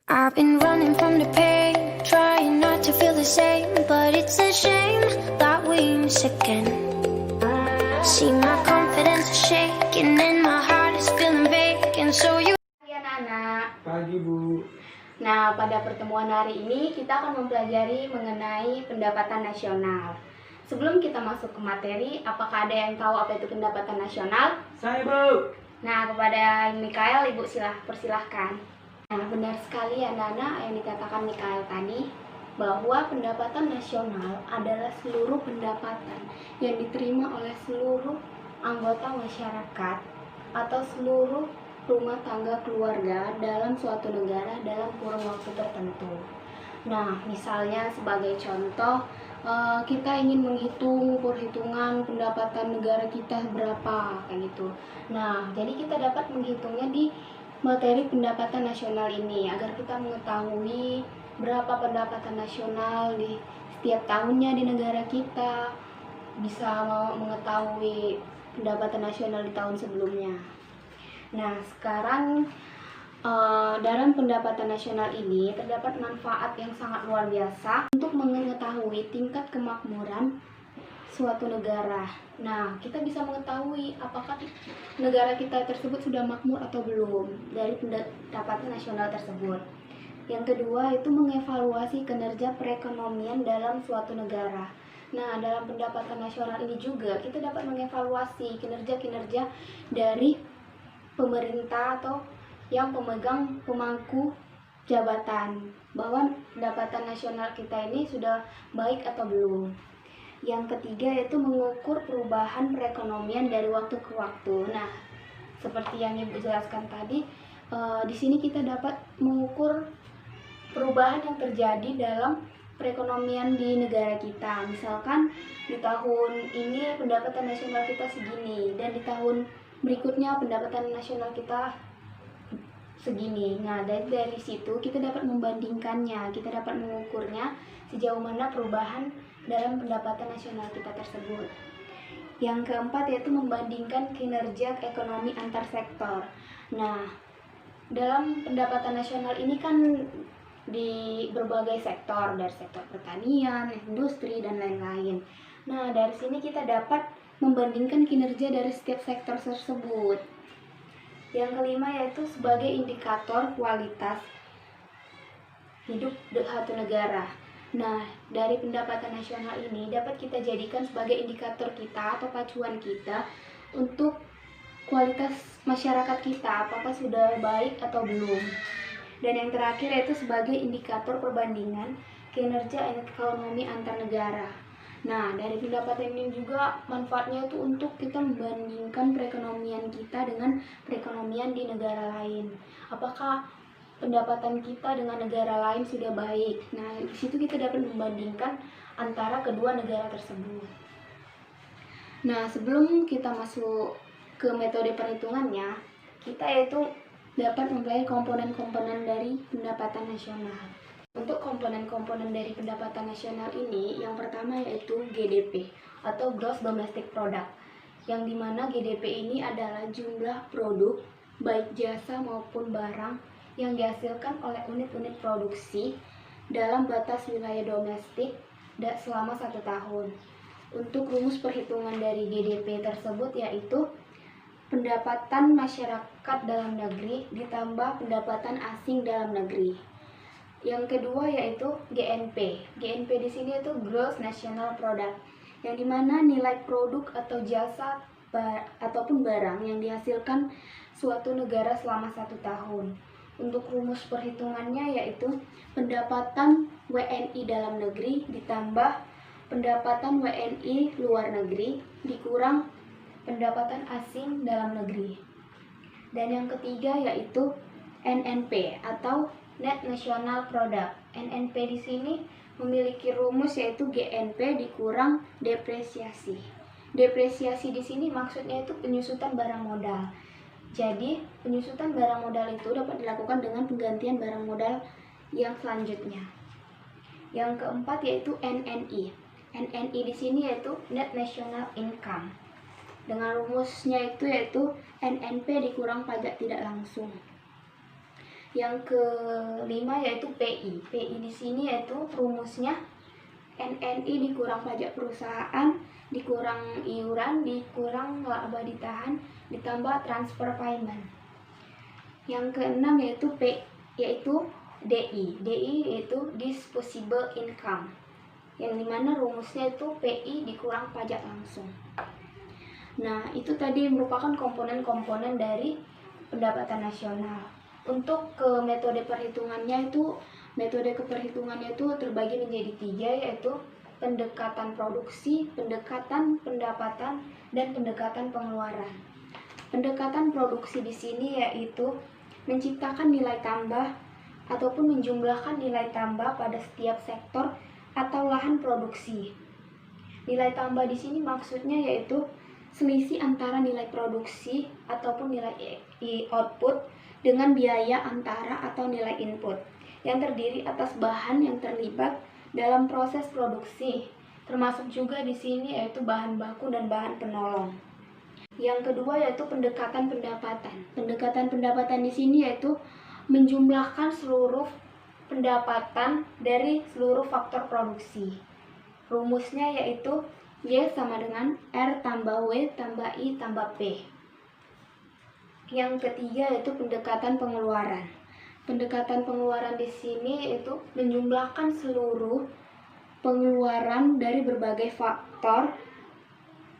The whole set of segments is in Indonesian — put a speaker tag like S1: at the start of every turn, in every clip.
S1: I've been running from the pain, trying not to feel the same, but it's a shame that we miss again. See my confidence is shaking and my heart is feeling vacant, so you.
S2: Pagi anak-anak.
S3: Pagi Bu.
S2: Nah, pada pertemuan hari ini kita akan mempelajari mengenai pendapatan nasional. Sebelum kita masuk ke materi, apakah ada yang tahu apa itu pendapatan nasional?
S3: Saya Bu.
S2: Nah, kepada Mikael, Ibu persilahkan. Nah, benar sekali anak-anak yang dikatakan Mikael tadi, bahwa pendapatan nasional adalah seluruh pendapatan yang diterima oleh seluruh anggota masyarakat atau seluruh rumah tangga keluarga dalam suatu negara dalam kurun waktu tertentu. Nah, misalnya sebagai contoh, kita ingin menghitung perhitungan pendapatan negara kita berapa, kayak gitu. Nah, jadi kita dapat menghitungnya di materi pendapatan nasional ini agar kita mengetahui berapa pendapatan nasional di setiap tahunnya di negara kita, bisa mengetahui pendapatan nasional di tahun sebelumnya. Nah, sekarang dalam pendapatan nasional ini terdapat manfaat yang sangat luar biasa untuk mengetahui tingkat kemakmuran suatu negara. Nah, kita bisa mengetahui apakah negara kita tersebut sudah makmur atau belum dari pendapatan nasional tersebut. Yang kedua itu mengevaluasi kinerja perekonomian dalam suatu negara. Nah, dalam pendapatan nasional ini juga kita dapat mengevaluasi kinerja-kinerja dari pemerintah atau yang pemegang pemangku jabatan, bahwa pendapatan nasional kita ini sudah baik atau belum. Yang ketiga yaitu mengukur perubahan perekonomian dari waktu ke waktu. Nah, seperti yang Ibu jelaskan tadi, di sini kita dapat mengukur perubahan yang terjadi dalam perekonomian di negara kita. Misalkan di tahun ini pendapatan nasional kita segini, dan di tahun berikutnya pendapatan nasional kita segini. Nah, dari situ kita dapat membandingkannya, kita dapat mengukurnya sejauh mana perubahan dalam pendapatan nasional kita tersebut. Yang keempat yaitu membandingkan kinerja ekonomi antar sektor. Nah, dalam pendapatan nasional ini kan di berbagai sektor, dari sektor pertanian, industri, dan lain-lain. Nah, dari sini kita dapat membandingkan kinerja dari setiap sektor tersebut. Yang kelima yaitu sebagai indikator kualitas hidup suatu negara. Nah, dari pendapatan nasional ini dapat kita jadikan sebagai indikator kita atau pacuan kita untuk kualitas masyarakat kita, apakah sudah baik atau belum. Dan yang terakhir yaitu sebagai indikator perbandingan kinerja ekonomi antar negara. Nah, dari pendapatan ini juga manfaatnya itu untuk kita membandingkan perekonomian kita dengan perekonomian di negara lain. Apakah pendapatan kita dengan negara lain sudah baik? Nah, di situ kita dapat membandingkan antara kedua negara tersebut. Nah, sebelum kita masuk ke metode perhitungannya, kita yaitu dapat mempelajari komponen-komponen dari pendapatan nasional. Untuk komponen-komponen dari pendapatan nasional ini, yang pertama yaitu GDP atau Gross Domestic Product, yang dimana GDP ini adalah jumlah produk baik jasa maupun barang yang dihasilkan oleh unit-unit produksi dalam batas wilayah domestik selama 1 tahun. Untuk rumus perhitungan dari GDP tersebut yaitu pendapatan masyarakat dalam negeri ditambah pendapatan asing dalam negeri. Yang kedua yaitu GNP. GNP di sini itu Gross National Product, yang dimana nilai produk atau jasa ataupun barang yang dihasilkan suatu negara selama 1 tahun. Untuk rumus perhitungannya yaitu pendapatan WNI dalam negeri ditambah pendapatan WNI luar negeri dikurang pendapatan asing dalam negeri. Dan yang ketiga yaitu NNP atau Net National Product. NNP di sini memiliki rumus yaitu GNP dikurang depresiasi. Depresiasi di sini maksudnya itu penyusutan barang modal. Jadi, penyusutan barang modal itu dapat dilakukan dengan penggantian barang modal yang selanjutnya. Yang keempat yaitu NNI. NNI di sini yaitu Net National Income. Dengan rumusnya itu yaitu NNP dikurang pajak tidak langsung. Yang kelima yaitu PI. PI di sini yaitu rumusnya NNI dikurang pajak perusahaan, dikurang iuran, dikurang laba ditahan, ditambah transfer payment. Yang keenam yaitu DI. DI yaitu disposable income, yang dimana rumusnya itu PI dikurang pajak langsung. Nah, itu tadi merupakan komponen-komponen dari pendapatan nasional. Untuk ke metode perhitungannya itu, metode keperhitungannya itu terbagi menjadi 3, yaitu pendekatan produksi, pendekatan pendapatan, dan pendekatan pengeluaran. Pendekatan produksi di sini yaitu menciptakan nilai tambah ataupun menjumlahkan nilai tambah pada setiap sektor atau lahan produksi. Nilai tambah di sini maksudnya yaitu selisih antara nilai produksi ataupun nilai output dengan biaya antara atau nilai input yang terdiri atas bahan yang terlibat dalam proses produksi, termasuk juga di sini yaitu bahan baku dan bahan penolong. Yang kedua yaitu pendekatan pendapatan. Pendekatan pendapatan di sini yaitu menjumlahkan seluruh pendapatan dari seluruh faktor produksi. Rumusnya yaitu Y sama dengan R tambah W tambah I tambah P. Yang ketiga yaitu pendekatan pengeluaran. Pendekatan pengeluaran di sini yaitu menjumlahkan seluruh pengeluaran dari berbagai faktor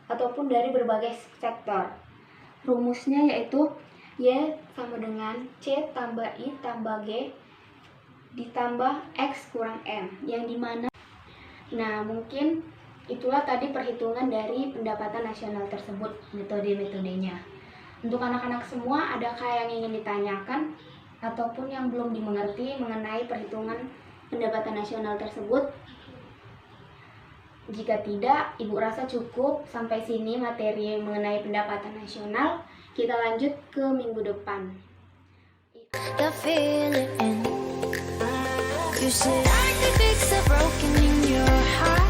S2: ataupun dari berbagai sektor. Rumusnya yaitu Y sama dengan C tambah I tambah G ditambah X kurang M, yang dimana mungkin itulah tadi perhitungan dari pendapatan nasional tersebut, metode-metodenya. Untuk anak-anak semua, adakah yang ingin ditanyakan ataupun yang belum dimengerti mengenai perhitungan pendapatan nasional tersebut? Jika tidak, Ibu rasa cukup sampai sini materi mengenai pendapatan nasional. Kita lanjut ke minggu depan.
S1: The feeling you said I could fix a broken in your heart.